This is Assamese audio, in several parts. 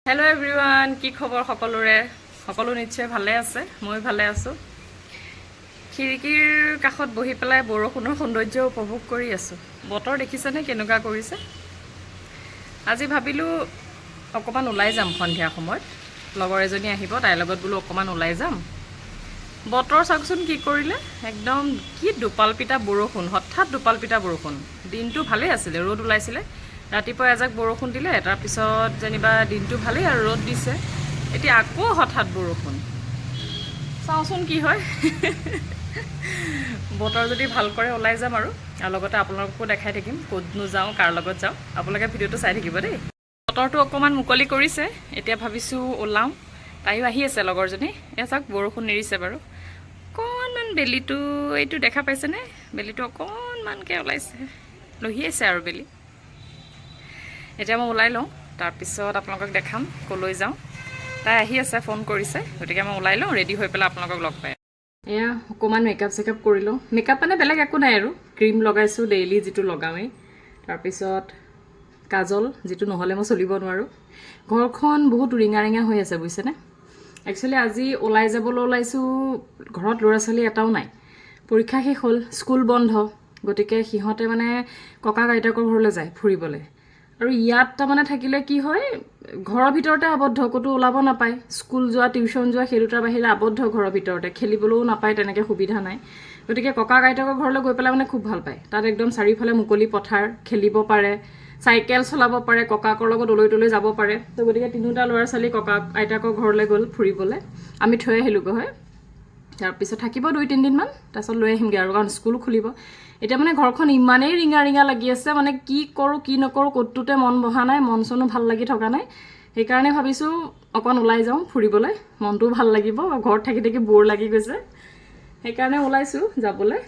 হেল্ল' এভৰিৱান, কি খবৰ সকলোৰে? সকলো নিশ্চয় ভালে আছে, মই ভালে আছোঁ। খিৰিকীৰ কাষত বহি পেলাই বৰষুণৰ সৌন্দৰ্য উপভোগ কৰি আছোঁ। বতৰ দেখিছেনে কেনেকুৱা কৰিছে? আজি ভাবিলোঁ অকণমান ওলাই যাম সন্ধিয়া সময়ত। লগৰ এজনী আহিব, তাইৰ লগত বোলো অকণমান ওলাই যাম। বতৰ চাওকচোন কি কৰিলে, একদম কি দোপালপিটা বৰষুণ, হঠাৎ দোপালপিটা বৰষুণ। দিনটো ভালেই আছিলে, ৰ'দ ওলাইছিলে। ৰাতিপুৱা এজাক বৰষুণ দিলে, তাৰপিছত যেনিবা দিনটো ভালেই আৰু ৰ'দ দিছে। এতিয়া আকৌ হঠাৎ বৰষুণ। চাওঁচোন কি হয়। বতৰ যদি ভাল কৰে ওলাই যাম আৰু লগতে আপোনালোককো দেখাই থাকিম ক'তনো যাওঁ, কাৰ লগত যাওঁ। আপোনালোকে ভিডিঅ'টো চাই থাকিব দেই। বতৰটো অকণমান মুকলি কৰিছে, এতিয়া ভাবিছোঁ ওলাওঁ। তাইও আহি আছে লগৰজনী। এয়া চাওক বৰষুণ এৰিছে বাৰু। অকণমান বেলিটো এইটো দেখা পাইছেনে? বেলিটো অকণমানকৈ ওলাইছে, লহিয়াইছে আৰু বেলি। এতিয়া মই ওলাই লওঁ, তাৰপিছত আপোনালোকক দেখাম ক'লৈ যাওঁ। তাই আহি আছে, ফোন কৰিছে, গতিকে মই ওলাই লওঁ, ৰেডি হৈ পেলাই আপোনালোকক লগ পাই। এয়া অকণমান মেকআপ চেকআপ কৰি লওঁ। মেকআপ মানে বেলেগ একো নাই আৰু, ক্ৰীম লগাইছোঁ ডেইলি যিটো লগাওঁৱেই। তাৰপিছত কাজল, যিটো নহ'লে মই চলিব নোৱাৰোঁ। ঘৰখন বহুত ৰিঙা ৰিঙা হৈ আছে বুজিছেনে? একচুৱেলি আজি ওলাই যাবলৈ ওলাইছোঁ, ঘৰত ল'ৰা ছোৱালী এটাও নাই। পৰীক্ষা শেষ হ'ল, স্কুল বন্ধ, গতিকে সিহঁতে মানে ককা আইতাকৰ ঘৰলৈ যায় ফুৰিবলৈ। আৰু ইয়াত তাৰমানে থাকিলে কি হয়, ঘৰৰ ভিতৰতে আবদ্ধ, ক'তো ওলাব নাপায়। স্কুল যোৱা, টিউশ্যন যোৱা, সেই দুটাৰ বাহিৰে আবদ্ধ ঘৰৰ ভিতৰতে, খেলিবলৈও নাপায়, তেনেকৈ সুবিধা নাই। গতিকে ককা আইতাকৰ ঘৰলৈ গৈ পেলাই মানে খুব ভাল পায়। তাত একদম চাৰিওফালে মুকলি পথাৰ, খেলিব পাৰে, চাইকেল চলাব পাৰে, ককাকৰ লগত অলৈ তলৈ যাব পাৰে। তো গতিকে তিনিওটা ল'ৰা ছোৱালী ককা আইতাকৰ ঘৰলৈ গ'ল ফুৰিবলৈ। আমি থৈ আহিলোগৈ হয়। তাৰপিছত থাকিব 2-3 দিনমান, তাৰপিছত লৈ আহিমগৈ আৰু, কাৰণ স্কুলো খুলিব। এতিয়া মানে ঘৰখন ইমানেই ৰিঙা ৰিঙা লাগি আছে, মানে কি কৰোঁ কি নকৰোঁ ক'তোতে মন বহা নাই, মন চনো ভাল লাগি থকা নাই। সেইকাৰণে ভাবিছোঁ অকণ ওলাই যাওঁ ফুৰিবলৈ, মনটোও ভাল লাগিব। ঘৰত থাকি থাকি ব'ৰ লাগি গৈছে, সেইকাৰণে ওলাইছোঁ যাবলৈ।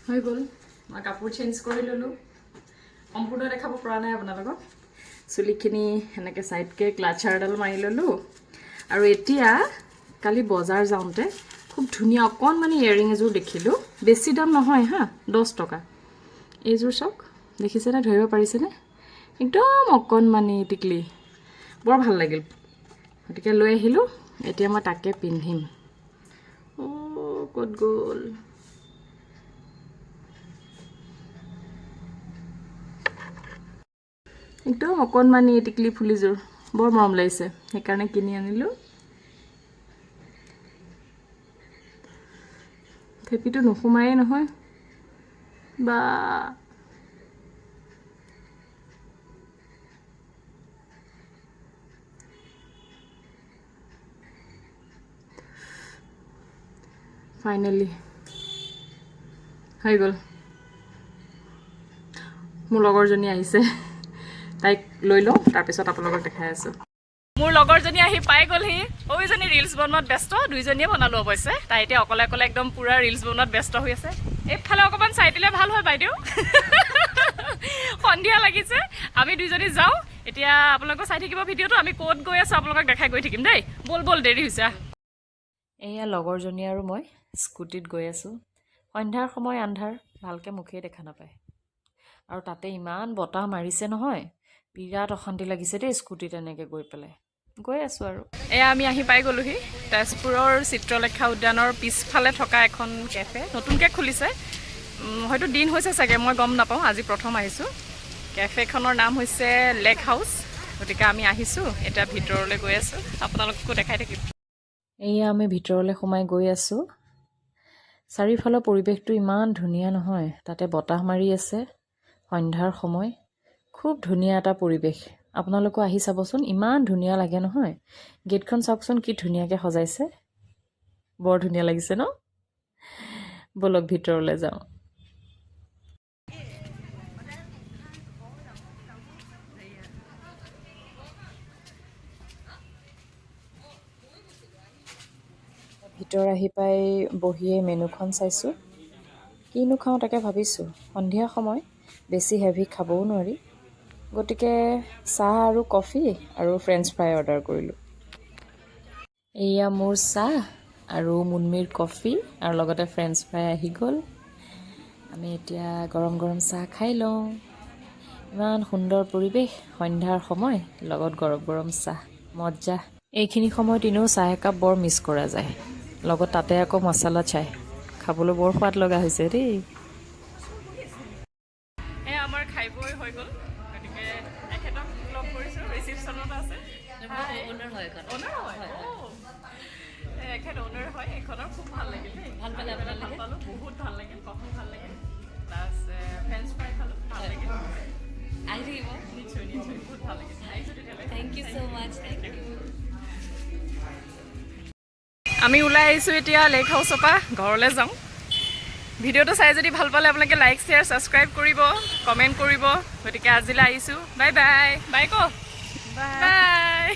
হৈ গ'ল, মই কাপোৰ চেঞ্জ কৰি ল'লোঁ। সম্পূৰ্ণ দেখাব পৰা নাই আপোনালোকক। চুলিখিনি সেনেকৈ ছাইডকৈ ক্লাচাৰডাল মাৰি ল'লোঁ। আৰু এতিয়া কালি বজাৰ যাওঁতে খুব ধুনীয়া অকণমানি ইয়েৰিং এযোৰ দেখিলোঁ। বেছি দাম নহয় হা, 10 টকা। এইযোৰ চাওক, দেখিছেনে, ধৰিব পাৰিছেনে? একদম অকণমানি টিকলি, বৰ ভাল লাগিল। গতিকে লৈ আহিলোঁ, এতিয়া মই তাকে পিন্ধিম। অ' ক'ত গ'ল? একদম অকণমানি টিকলি ফুলিযোৰ, বৰ মৰম লাগিছে, সেইকাৰণে কিনি আনিলোঁ। থেপিটো নোসোমায়েই নহয় বা। ফাইনেলি হৈ গ'ল। মোৰ লগৰজনী আহিছে, তাইক লৈ লওঁ, তাৰপিছত আপোনালোকক দেখাই আছোঁ। মোৰ লগৰজনী আহি পাই গ'লহি। সৌজনী ৰিলছ বনোৱাত ব্যস্ত, দুইজনীয়ে বনালোঁ অৱশ্যে। তাই এতিয়া অকলে অকলে একদম পূৰা ৰিলছ বনোৱাত ব্যস্ত হৈ আছে। এইফালে অকণমান চাই দিলে ভাল হয় বাইদেউ। সন্ধিয়া লাগিছে, আমি দুইজনী যাওঁ। এতিয়া আপোনালোকে চাই থাকিব ভিডিঅ'টো, আমি ক'ত গৈ আছোঁ আপোনালোকক দেখাই গৈ থাকিম দেই। ব'ল ব'ল, দেৰি হৈছে। এয়া লগৰজনী আৰু মই স্কুটিত গৈ আছোঁ। সন্ধ্যাৰ সময়, আন্ধাৰ, ভালকৈ মুখেই দেখা নাপায়। আৰু তাতে ইমান বতাহ মাৰিছে নহয়, বিৰাট অশান্তি লাগিছে দেই স্কুটিত এনেকৈ গৈ পেলাই। গৈ আছোঁ আৰু। এয়া আমি আহি পাই গ'লোহি তেজপুৰৰ চিত্ৰলেখা উদ্যানৰ পিছফালে থকা এখন কেফে, নতুনকৈ খুলিছে। হয়তো দিন হৈছে চাগে, মই গম নাপাওঁ, আজি প্ৰথম আহিছোঁ। কেফেখনৰ নাম হৈছে লেক হাউচ। গতিকে আমি আহিছোঁ, এতিয়া ভিতৰলৈ গৈ আছোঁ, আপোনালোককো দেখাই থাকিম। এয়া আমি ভিতৰলৈ সোমাই গৈ আছোঁ। চাৰিওফালৰ পৰিৱেশটো ইমান ধুনীয়া নহয়, তাতে বতাহ মাৰি আছে, সন্ধ্যাৰ সময়, খুব ধুনীয়া এটা পৰিৱেশ। আপোনালোকো আহি চাবচোন, ইমান ধুনীয়া লাগে নহয়। গেটখন চাওকচোন কি ধুনীয়াকৈ সজাইছে, বৰ ধুনীয়া লাগিছে ন? বলক ভিতৰলৈ যাওঁ। ভিতৰ আহি পাই বহিয়ে মেনুখন চাইছোঁ, কিনো খাওঁ তাকে ভাবিছোঁ। সন্ধিয়া সময়, বেছি হেভি খাবও নোৱাৰি, গতিকে চাহ আৰু কফি আৰু ফ্ৰেঞ্চ ফ্ৰাই অৰ্ডাৰ কৰিলোঁ। এয়া মোৰ চাহ আৰু মুনমিৰ কফি আৰু লগতে ফ্ৰেঞ্চ ফ্ৰাই আহি গ'ল। আমি এতিয়া গৰম গৰম চাহ খাই লওঁ। ইমান সুন্দৰ পৰিৱেশ, সন্ধ্যাৰ সময়, লগত গৰম গৰম চাহ, মজ্জা। এইখিনি সময়ত এনেও চাহ একাপ বৰ মিছ কৰা যায়, লগত তাতে আকৌ মছলা চাই, খাবলৈ বৰ সোৱাদ লগা হৈছে দেই। এই আমাৰ খাই বৈ হৈ গ'ল, গতিকে এখেতক লগ কৰিছোঁ, ৰিচিপশ্যনত আছে। অ'নাৰ হয়, এখেত অ'নাৰ হয় এইখনৰ। খুব ভাল লাগিল দেই, ভাল পালোঁ, বহুত ভাল লাগিল, কফি ভাল লাগিল, প্লাছ ফ্ৰেঞ্চ ফ্ৰাই খালোঁ, ভাল লাগিল। আহি থাকিব নিশ্চয়, বহুত ভাল লাগিল। আহিছোঁ তেতিয়াহ'লে, thank you so' much, thank you. আমি ওলাই আহিছোঁ এতিয়া লেক হাউচৰ পৰা, ঘৰলৈ যাওঁ। ভিডিঅ'টো চাই যদি ভাল পালে আপোনালোকে লাইক, শ্বেয়াৰ, ছাবস্ক্ৰাইব কৰিব, কমেণ্ট কৰিব। গতিকে আজিলৈ আহিছোঁ, বাই বাই। বাই ক' বাই।